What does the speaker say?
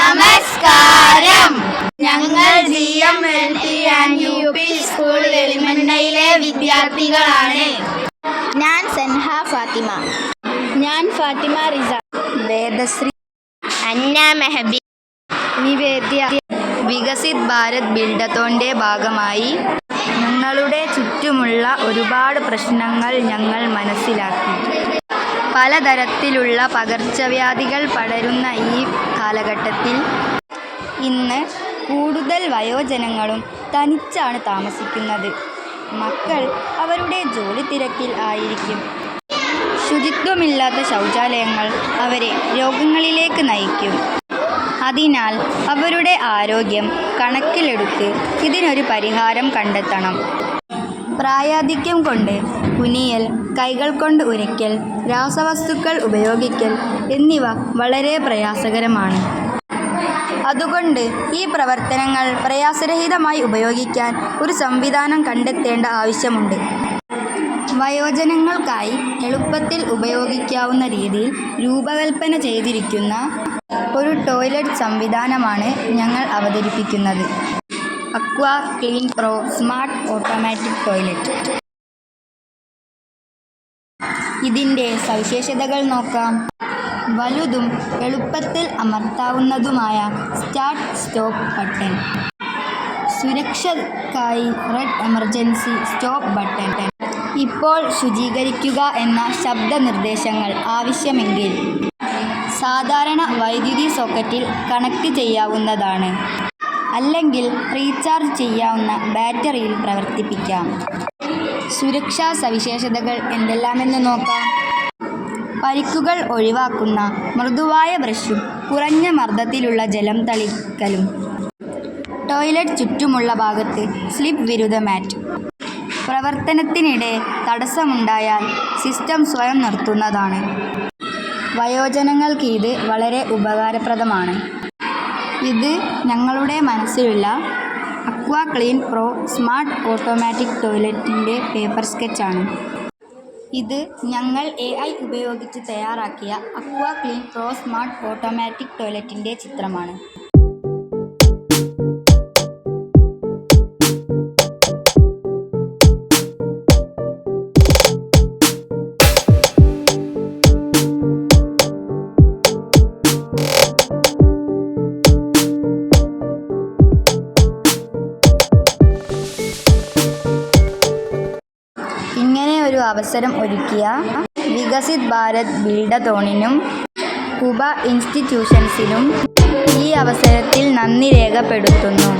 നമസ്കാരം. ഞങ്ങൾ GMLP school എളിമണ്ണയിലെ വിദ്യാർത്ഥികളാണ്. ഞാൻ സൻഹ ഫാത്തിമ. ഞാൻ ഫാത്തിമ റിസ. വേദശ്രീ. അന്ന മെഹബി. നിവേദ്യ. വികസിത് ഭാരത് ബിൽഡത്തോന്റെ ഭാഗമായി ഞങ്ങളുടെ ചുറ്റുമുള്ള ഒരുപാട് പ്രശ്നങ്ങൾ ഞങ്ങൾ മനസ്സിലാക്കി. പലതരത്തിലുള്ള പകർച്ചവ്യാധികൾ പടരുന്ന ഈ കാലഘട്ടത്തിൽ ഇന്ന് കൂടുതൽ വയോജനങ്ങളും തനിച്ചാണ് താമസിക്കുന്നത്. മക്കൾ അവരുടെ ജോലി തിരക്കിൽ ആയിരിക്കും. ശുചിത്വമില്ലാത്ത ശൗചാലയങ്ങൾ അവരെ രോഗങ്ങളിലേക്ക് നയിക്കും. അതിനാൽ അവരുടെ ആരോഗ്യം കണക്കിലെടുത്ത് ഇതിനൊരു പരിഹാരം കണ്ടെത്തണം. പ്രായാധിക്യം കൊണ്ട് കുനിയൽ, കൈകൾ കൊണ്ട് ഉരയ്ക്കൽ, രാസവസ്തുക്കൾ ഉപയോഗിക്കൽ എന്നിവ വളരെ പ്രയാസകരമാണ്. അതുകൊണ്ട് ഈ പ്രവർത്തനങ്ങൾ പ്രയാസരഹിതമായി ഉപയോഗിക്കാൻ ഒരു സംവിധാനം കണ്ടെത്തേണ്ട ആവശ്യമുണ്ട്. വയോജനങ്ങൾക്കായി എളുപ്പത്തിൽ ഉപയോഗിക്കാവുന്ന രീതിയിൽ രൂപകൽപ്പന ചെയ്തിരിക്കുന്ന ഒരു ടോയ്ലറ്റ് സംവിധാനമാണ് ഞങ്ങൾ അവതരിപ്പിക്കുന്നത്. Aqua Clean Pro smart automatic toilet. ഇതിൻ്റെ സവിശേഷതകൾ നോക്കാം. വലുതും എളുപ്പത്തിൽ അമർത്താവുന്നതുമായ സ്റ്റാർട്ട് സ്റ്റോപ്പ് ബട്ടൺ. സുരക്ഷയ്ക്കായി റെഡ് എമർജൻസി സ്റ്റോപ്പ് ബട്ടൺ. ഇപ്പോൾ ശുചീകരിക്കുക എന്ന ശബ്ദ നിർദ്ദേശങ്ങൾ ആവശ്യമെങ്കിൽ സാധാരണ വൈദ്യുതി സോക്കറ്റിൽ കണക്ട് ചെയ്യാവുന്നതാണ്. അല്ലെങ്കിൽ റീചാർജ് ചെയ്യാവുന്ന ബാറ്ററിയിൽ പ്രവർത്തിപ്പിക്കാം. സുരക്ഷാ സവിശേഷതകൾ എന്തെല്ലാമെന്ന് നോക്കാം. പരിക്കുകൾ ഒഴിവാക്കുന്ന മൃദുവായ ബ്രഷും കുറഞ്ഞ മർദ്ദത്തിലുള്ള ജലം തളിക്കലും. ടോയ്ലറ്റ് ചുറ്റുമുള്ള ഭാഗത്ത് സ്ലിപ്പ് വിരുദ്ധ മാറ്റ്. പ്രവർത്തനത്തിനിടെ തടസ്സമുണ്ടായാൽ സിസ്റ്റം സ്വയം നിർത്തുന്നതാണ്. വയോജനങ്ങൾക്ക് ഇത് വളരെ ഉപകാരപ്രദമാണ്. ഇത് ഞങ്ങളുടെ മനസ്സിലുള്ള Aqua Clean Pro smart automatic ടോയ്ലറ്റിൻ്റെ പേപ്പർ സ്കെച്ചാണ്. ഇത് ഞങ്ങൾ AI ഉപയോഗിച്ച് തയ്യാറാക്കിയ Aqua Clean Pro smart automatic ടോയ്ലറ്റിൻ്റെ ചിത്രമാണ്. ഇങ്ങനെ ഒരു അവസരം ഒരുക്കിയ വികസിത് ഭാരത് ബിൽഡത്തോണിനും ഉപ ഇൻസ്റ്റിറ്റ്യൂഷൻസിനും ഈ അവസരത്തിൽ നന്ദി രേഖപ്പെടുത്തുന്നു.